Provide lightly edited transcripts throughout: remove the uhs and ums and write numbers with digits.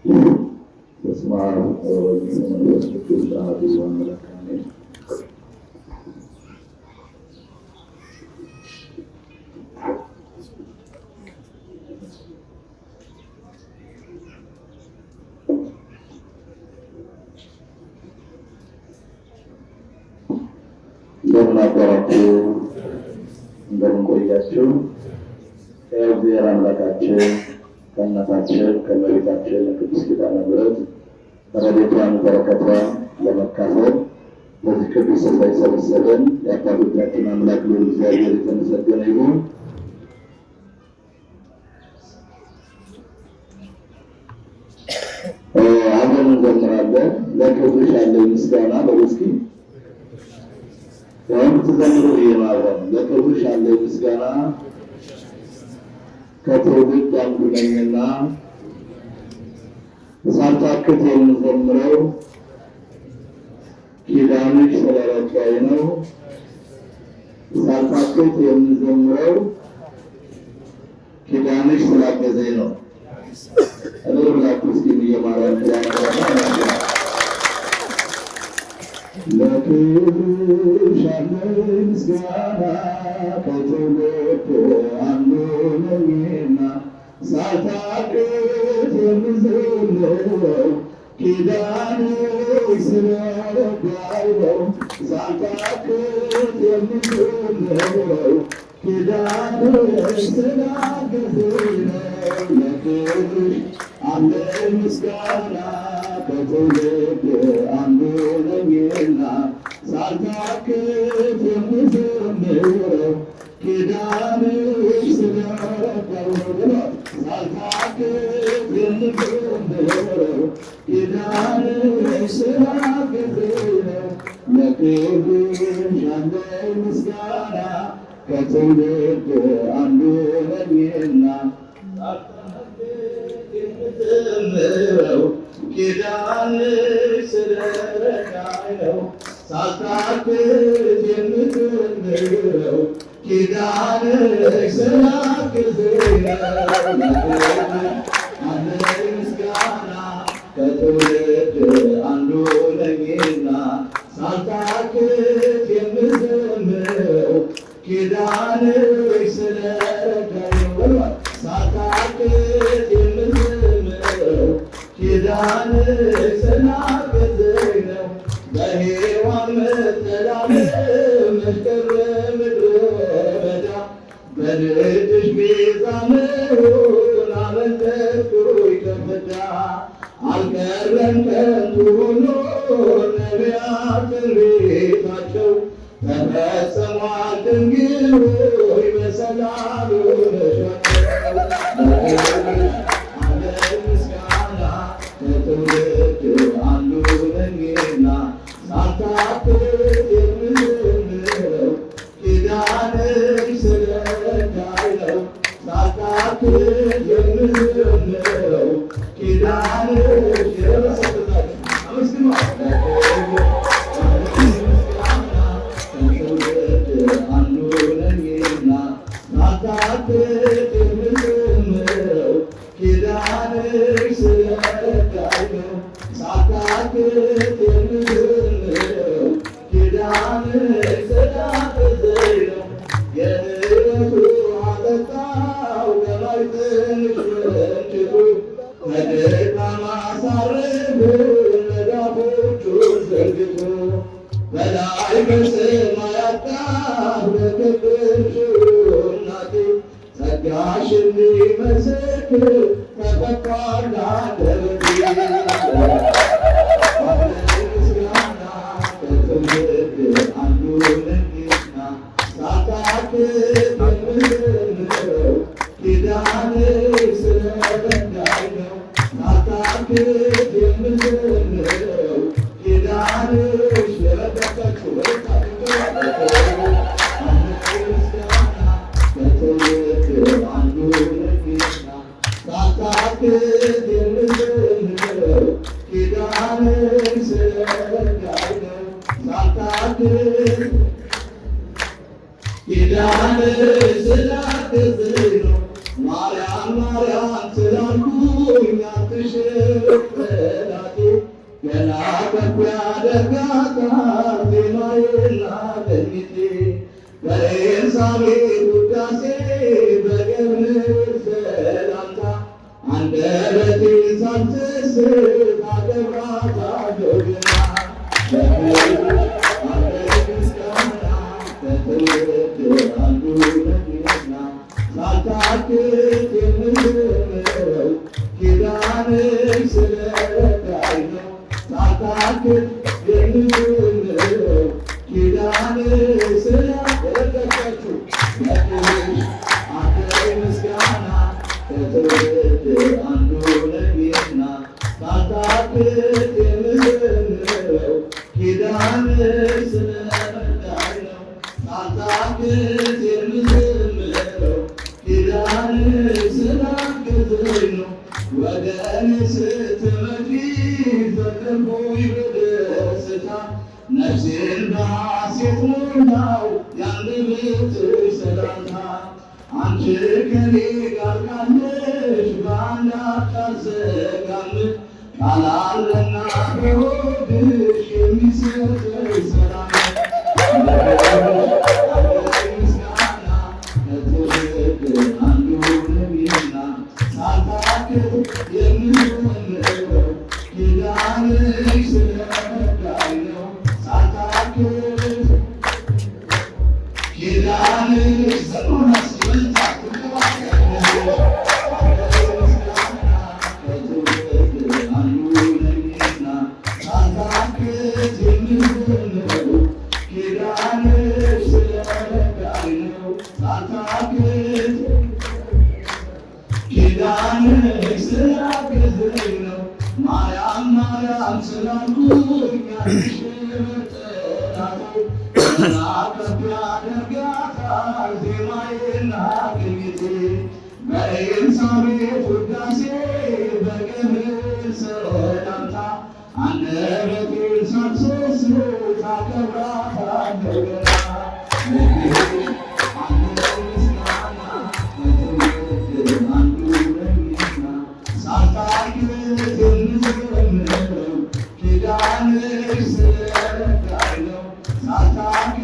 በስመ አብ ወወልድ ወመንፈስ ቅዱስ አሐዱ አምላክ አሜን። እንደምን አደራችሁ? እንደምን ቆያችሁ? እግዚአብሔር አምላካችን ከእናታችን ከእመቤታችን ቅድስት ኪዳነ ምሕረት ረድኤቷን በረከቷን ለመካፈል በዚህ ቅዱስ ስፍራ የሰበሰበን የአባቶቻችን አምላክ ልዑል እግዚአብሔር የተመሰገነ ይሁን። አብረን እንዘምራለን። ለክብርሽ ያለኝ ምስጋና በውስኪ የምትዘምሩ ይማረን። ለክብርሽ ያለኝ ምስጋና ከትውልድ አንዱ ነኝና ሳልታክት የምዘምረው ኪዳንሽ ስለረዳኝ ነው። ሳልታክት የምዘምረው ኪዳንሽ ስላገዘኝ ነው። እኔ ብላችሁ እስኪ እየማረን ለክብርሽ ያለኝ ምስጋና ከትውልድ አንዱ ነኝና ሳልታክት የምዘምረው ኪዳንሽ ስለረዳኝ ነው። ሳልታክት የምዘምረው ኪዳንሽ ስላገዘኝ ነው። ለክብርሽ ያለኝ ምስጋና ከትውልድ አንዱ ነኝና ሳልታክት የምዘምረው ኪዳንሽ ስለረዳኝ ነው። ሳልታክት የምዘምረው ኪዳንሽ ስላገዘኝ ነው። ለክብርሽ ያለኝ ምስጋና ከትውልድ አንዱ ነኝና የምዘምረው ኪዳንሽ ስለረዳኝ ነው። ሳልታክት የምዘምረው ኪዳንሽ ስላገዘኝ ነው። ያለኝ ምስጋና ከትውልድ አንዱ ነኝና ሳልታክት የምዘምረው ኪዳንሽ ስለረዳኝ ነው። ሳልታክት የምዘምረው ኪዳንሽ ስላገዘኝ ነው። በሔዋን መተላለፍ መሽቀረ ምድረ በዳ በልጅሽ ቤዛ መሆን አመለጥኩኝ ከፍዳ አልቀረም ከንቱ ሆኖ ነቢያት ትንቢታቸው ተፈጽሟል። ድንግል ሆይ በሰላም ያለኝ ምስጋና ከትውልድ አንዱ ነኝና ሳልታክት የምዘምረው ኪዳንሽ ስለረዳኝ ነው። ሳልታክት የምዘምረው ኪዳንሽ ስለረዳኝ አንዱ ነኝና ሳልታክት የምዘምረው ኪዳንሽ ስለረዳኝ ነው። ሳልታክት የምዘምረው ኪዳንሽ ስላገዘኝ ነው። የምሕረቱ አጠጣው በማኅፀንሽ መንጭቱ ከድካም አሳርፎ መዳፎቹን ዘርግቶ በላይ በሰማያት ከፍ ለከበርሽው እናቴ ጸጋሽ እንዲመሰክር ተፈቷል አንደበቴ። ምስጋና ከትውልድ አንዱ ነኝና ሳልታክት የምዘምረው ኪዳንሽ ስለረዳኝ ነው። ሳልታክት የምዘምረው ኪዳንሽ ስለረዳችሁ ምስጋና ከትውልድ አንዱ ነኝና ሳልታክት የምዘምረው ኪዳንሽ ስለረዳኝ ነው። ሳልታክት ኪዳንሽ ስላገዘኝ ነው። ማርያም ማርያም እርጋታ ዜማዬና ቀኝቴ በኤልሳቤጥ ውዳሴ በገብርኤል ሰላምታ አንደበቴን ሳትስት አከብራታለሁ ገና ምስጋና ከትውልድ አንዱ ነኝና ሳልታክት የምዘምረው ኪዳንሽ ስለረዳኝ ነው። ሳልታክት የምዘምረው ኪዳንሽ ስላደረጋችሁ ለክብርሽ አንተይ ምስጋና ከትውልድ አንዱ ነኝና ሳልታክት የምዘምረው ኪዳንሽ ስለረዳኝ ነው። ሳልታክት የምዘምረው ኪዳንሽ ስላገዘኝ ነው። ወደ እኔ ስትመጪ ዘመርኩኝ በደስታ ነፍሴን በሐሴት ሞላው የአንደበትሽ ሰላምታ አንቺ ከኔ ጋር ካለሽ በአንዳች አልሰጋም ቃል አለና በሆድሽ የሚሰጥሽ ሰላም ምስጋና ከትውልድ አንዱ ነኝና ሳልታክት የምዘምረው ኪዳንሽ ስለረዳኝ ነው። ሳልታክት ኪዳንሽ ዘመናት ይበልጣል ከትውልድ አንዱ ነኝና ሳልታክት የምዘምረው ኪዳንሽ ስለረዳኝ ነው። ሳልታክት ኪዳንሽ ስላገዘኝ ነው። ማርያም ማርያም ስላልኩኝ አንቺ መጠራቴ ገና ከፍ ያደርጋታል ዜማዬና ቅኝቴ በኤልሳቤጥ ውዳሴ በገብርኤል ሰላምታ አንደበቴን ሳትሰስት አከብራታለሁ ገና ኪዳንሽ ስለረዳኝ ነው። ሳልታክት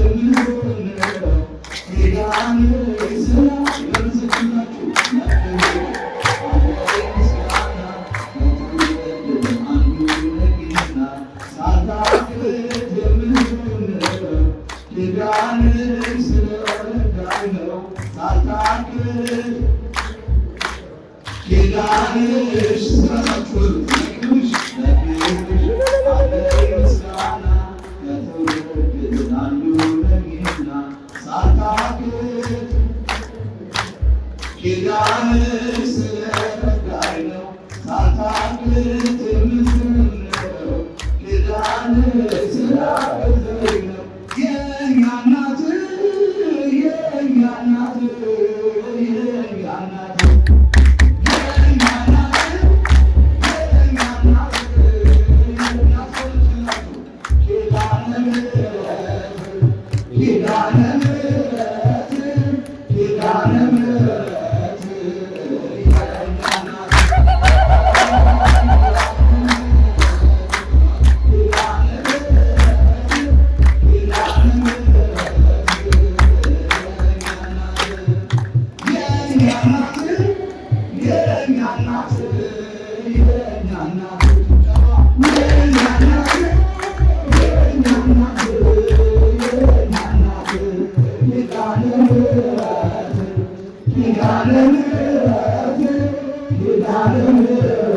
የምዘምረው ኪዳንሽ ስላገዘኝ ምስጋና ከትውልድ አንዱ ነኝና ሳልታክት የምዘምረው ኪዳንሽ ስለረዳኝ ነው። ሳልታክት ኪዳንሽ ስራችሁ ምስጋና ከትውልድ አንዱ ነኝና ሳልታክት ኪዳንሽ ስለረዳኝ ነው። ሳልታክት የምዘምረው ኪዳንሽ ስላገዘኝ ነው። የእኛ እናት የእኛ እናት የእኛ እናት ኪዳነ ምሕረት